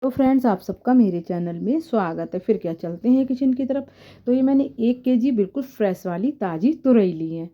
तो फ्रेंड्स, आप सबका मेरे चैनल में स्वागत है। फिर क्या, चलते हैं किचन की तरफ। तो ये मैंने 1 केजी बिल्कुल फ्रेश वाली ताज़ी तुरई ली है।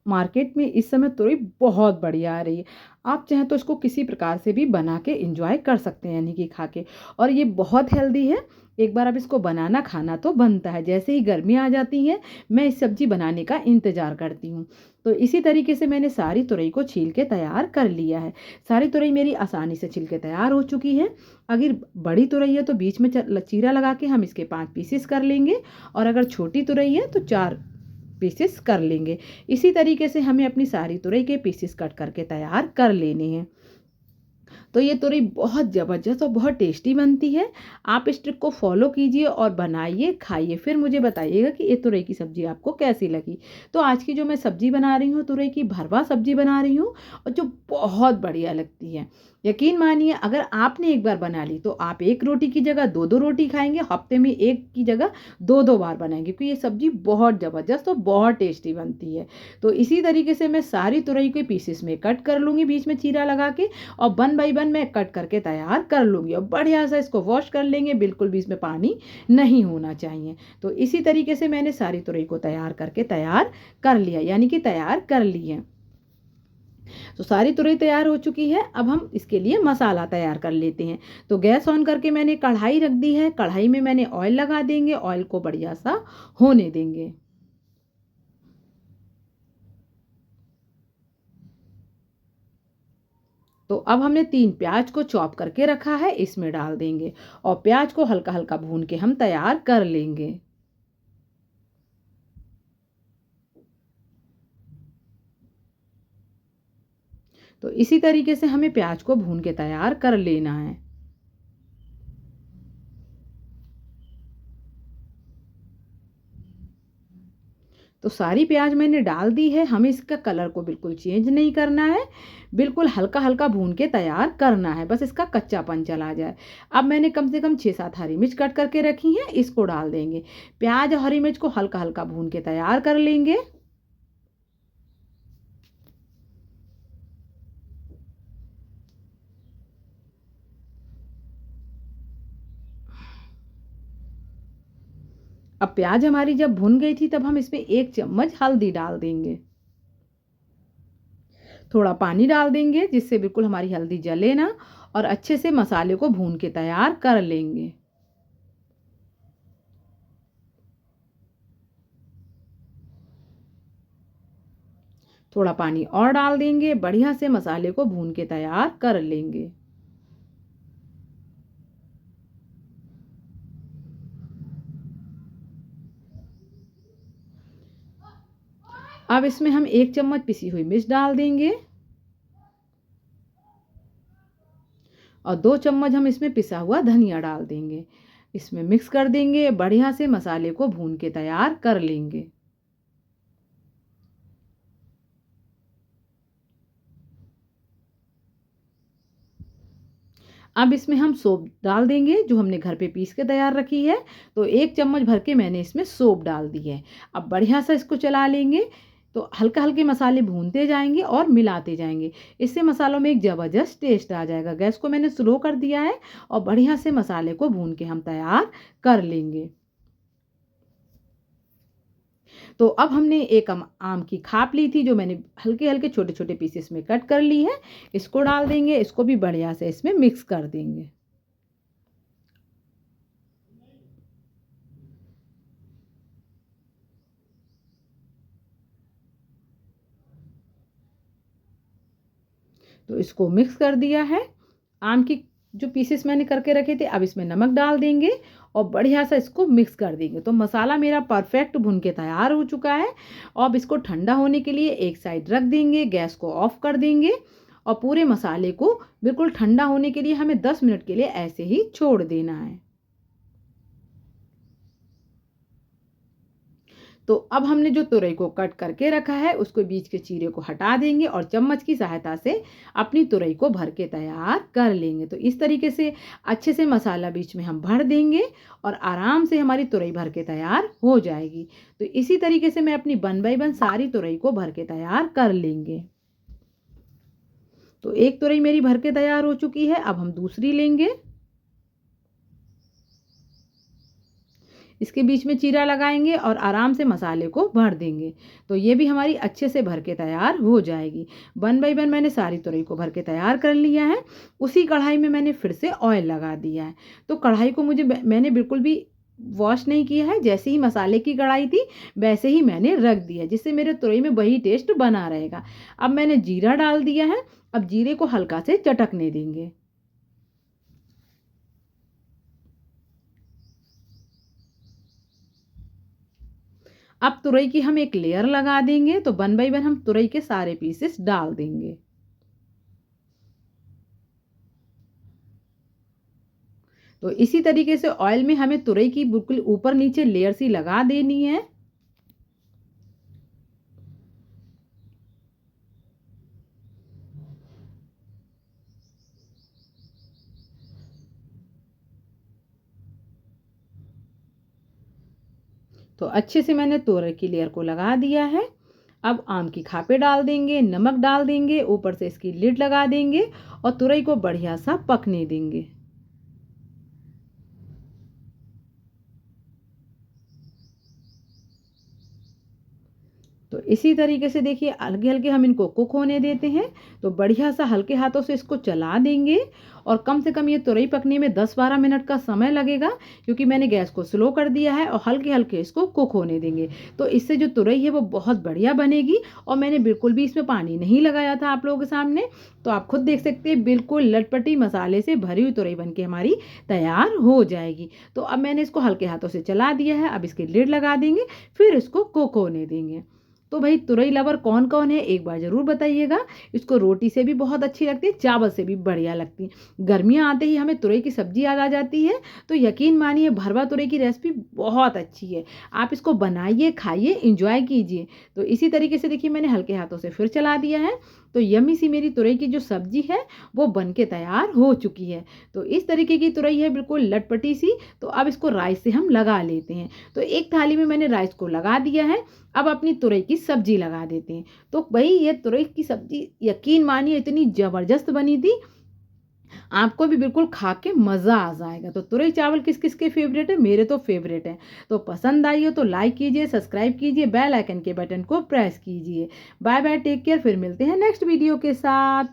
मार्केट में इस समय तुरई बहुत बढ़िया आ रही है। आप चाहें तो इसको किसी प्रकार से भी बना के इंजॉय कर सकते हैं, यानी कि खा के। और ये बहुत हेल्दी है। एक बार आप इसको बनाना खाना तो बनता है। जैसे ही गर्मी आ जाती है, मैं इस सब्जी बनाने का इंतज़ार करती हूँ। तो इसी तरीके से मैंने सारी तुरई को छील के तैयार कर लिया है। सारी तुरई मेरी आसानी से छिल के तैयार हो चुकी है। अगर बड़ी तुरई है तो बीच में चीरा लगा के हम इसके 5 पीसेस कर लेंगे। और अगर छोटी तुरई है तो 4 पीसेस कर लेंगे। इसी तरीके से हमें अपनी सारी तुरई के पीसेस कट करके तैयार कर लेने हैं। तो ये तुरई बहुत ज़बरदस्त और बहुत टेस्टी बनती है। आप इस ट्रिक को फॉलो कीजिए और बनाइए, खाइए। फिर मुझे बताइएगा कि ये तुरई की सब्ज़ी आपको कैसी लगी। तो आज की जो मैं सब्ज़ी बना रही हूँ, तुरई की भरवा सब्ज़ी बना रही हूँ, और जो बहुत बढ़िया लगती है। यकीन मानिए, अगर आपने एक बार बना ली तो आप एक रोटी की जगह 2-2 रोटी खाएँगे। हफ्ते में एक की जगह 2-2 बार बनाएँगे, क्योंकि ये सब्ज़ी बहुत ज़बरदस्त और बहुत टेस्टी बनती है। तो इसी तरीके से मैं सारी तुरई के पीसेस में कट कर लूँगी, बीच में चीरा लगा के, और 1 बाई 1 मैं कट करके तैयार कर लूँगी। और बढ़िया सा इसको वॉश कर लेंगे, बिल्कुल भी इसमें पानी नहीं होना चाहिए। तो इसी तरीके से मैंने सारी तुरई को तैयार करके तैयार कर लिया, यानी कि तैयार कर ली है। तो सारी तुरई तैयार हो चुकी है। अब हम इसके लिए मसाला तैयार कर लेते हैं। तो गैस ऑन करके मैंने कढ़ाई रख दी है। कढ़ाई में मैंने ऑयल लगा देंगे। ऑयल को बढ़िया सा होने देंगे। तो अब हमने 3 प्याज को चॉप करके रखा है, इसमें डाल देंगे। और प्याज को हल्का हल्का भून के हम तैयार कर लेंगे। तो इसी तरीके से हमें प्याज को भून के तैयार कर लेना है। तो सारी प्याज मैंने डाल दी है। हमें इसका कलर को बिल्कुल चेंज नहीं करना है। बिल्कुल हल्का हल्का भून के तैयार करना है, बस इसका कच्चापन चला जाए। अब मैंने कम से कम 6-7 हरी मिर्च कट करके रखी हैं, इसको डाल देंगे। प्याज और हरी मिर्च को हल्का हल्का भून के तैयार कर लेंगे। अब प्याज हमारी जब भुन गई थी, तब हम इसमें 1 चम्मच हल्दी डाल देंगे। थोड़ा पानी डाल देंगे, जिससे बिल्कुल हमारी हल्दी जले ना, और अच्छे से मसाले को भून के तैयार कर लेंगे। थोड़ा पानी और डाल देंगे, बढ़िया से मसाले को भून के तैयार कर लेंगे। अब इसमें हम 1 चम्मच पिसी हुई मिर्च डाल देंगे। और 2 चम्मच हम इसमें पिसा हुआ धनिया डाल देंगे। इसमें मिक्स कर देंगे, बढ़िया से मसाले को भून के तैयार कर लेंगे। अब इसमें हम सौंफ डाल देंगे, जो हमने घर पे पीस के तैयार रखी है। तो 1 चम्मच भर के मैंने इसमें सौंफ डाल दी है। अब बढ़िया सा इसको चला लेंगे। तो हल्का हल्के मसाले भूनते जाएंगे और मिलाते जाएंगे। इससे मसालों में एक ज़बरदस्त टेस्ट आ जाएगा। गैस को मैंने स्लो कर दिया है, और बढ़िया से मसाले को भून के हम तैयार कर लेंगे। तो अब हमने एक आम की खाप ली थी, जो मैंने हल्के हल्के छोटे छोटे पीसेस में कट कर ली है। इसको डाल देंगे, इसको भी बढ़िया से इसमें मिक्स कर देंगे। तो इसको मिक्स कर दिया है। आम की जो पीसेस मैंने करके रखे थे, अब इसमें नमक डाल देंगे, और बढ़िया सा इसको मिक्स कर देंगे। तो मसाला मेरा परफेक्ट भुन के तैयार हो चुका है। अब इसको ठंडा होने के लिए एक साइड रख देंगे, गैस को ऑफ कर देंगे। और पूरे मसाले को बिल्कुल ठंडा होने के लिए हमें 10 मिनट के लिए ऐसे ही छोड़ देना है। तो अब हमने जो तुरई को कट करके रखा है, उसको बीच के चीरे को हटा देंगे, और चम्मच की सहायता से अपनी तुरई को भर के तैयार कर लेंगे। तो इस तरीके से अच्छे से मसाला बीच में हम भर देंगे, और आराम से हमारी तुरई भर के तैयार हो जाएगी। तो इसी तरीके से मैं अपनी 1 बाई 1 सारी तुरई को भर के तैयार कर लेंगे। तो एक तुरई मेरी भर के तैयार हो चुकी है। अब हम दूसरी लेंगे, इसके बीच में चीरा लगाएंगे और आराम से मसाले को भर देंगे। तो ये भी हमारी अच्छे से भर के तैयार हो जाएगी। 1 बाई 1 मैंने सारी तुरई को भर के तैयार कर लिया है। उसी कढ़ाई में मैंने फिर से ऑयल लगा दिया है। तो कढ़ाई को मैंने बिल्कुल भी वॉश नहीं किया है, जैसे ही मसाले की कढ़ाई थी वैसे ही मैंने रख दिया, जिससे मेरे तुरई में वही टेस्ट बना रहेगा। अब मैंने जीरा डाल दिया है। अब जीरे को हल्का से चटकने देंगे। अब तुरई की हम एक लेयर लगा देंगे। तो 1 बाई 1 हम तुरई के सारे पीसेस डाल देंगे। तो इसी तरीके से ऑयल में हमें तुरई की बिल्कुल ऊपर नीचे लेयर सी लगा देनी है। तो अच्छे से मैंने तुरई की लेयर को लगा दिया है। अब आम की खापे डाल देंगे, नमक डाल देंगे, ऊपर से इसकी लिड लगा देंगे और तुरई को बढ़िया सा पकने देंगे। तो इसी तरीके से देखिए हल्के हल्के हम इनको कुक होने देते हैं। तो बढ़िया सा हल्के हाथों से इसको चला देंगे और कम से कम ये तुरई पकने में 10-12 मिनट का समय लगेगा, क्योंकि मैंने गैस को स्लो कर दिया है और हल्के हल्के इसको कुक होने देंगे। तो इससे जो तुरई है वो बहुत बढ़िया बनेगी और मैंने बिल्कुल भी इसमें पानी नहीं लगाया था आप लोगों के सामने। तो आप खुद देख सकते हैं बिल्कुल लटपटी मसाले से भरी हुई तुरई बन के हमारी तैयार हो जाएगी। तो अब मैंने इसको हल्के हाथों से चला दिया है। अब इसकी लिड लगा देंगे, फिर इसको कुक होने देंगे। तो भाई तुरई लवर कौन कौन है एक बार ज़रूर बताइएगा। इसको रोटी से भी बहुत अच्छी लगती है, चावल से भी बढ़िया लगती है। गर्मियाँ आते ही हमें तुरई की सब्जी याद आ जाती है। तो यकीन मानिए भरवा तुरई की रेसिपी बहुत अच्छी है। आप इसको बनाइए, खाइए, इंजॉय कीजिए। तो इसी तरीके से देखिए मैंने हल्के हाथों से फिर चला दिया है। तो यम्मी सी मेरी तुरई की जो सब्जी है वो बन के तैयार हो चुकी है। तो इस तरीके की तुरई है बिल्कुल लटपटी सी। तो अब इसको राइस से हम लगा लेते हैं। तो एक थाली में मैंने राइस को लगा दिया है। अब अपनी तुरई की सब्जी लगा देते हैं। तो भाई ये तुरई की सब्जी यकीन मानिए इतनी ज़बरदस्त बनी थी, आपको भी बिल्कुल खा के मज़ा आ जाएगा। तो तुरई चावल किस किस के फेवरेट है? मेरे तो फेवरेट है। तो पसंद आई हो तो लाइक कीजिए, सब्सक्राइब कीजिए, बेल आइकन के बटन को प्रेस कीजिए। Bye bye, take care. फिर मिलते हैं नेक्स्ट वीडियो के साथ।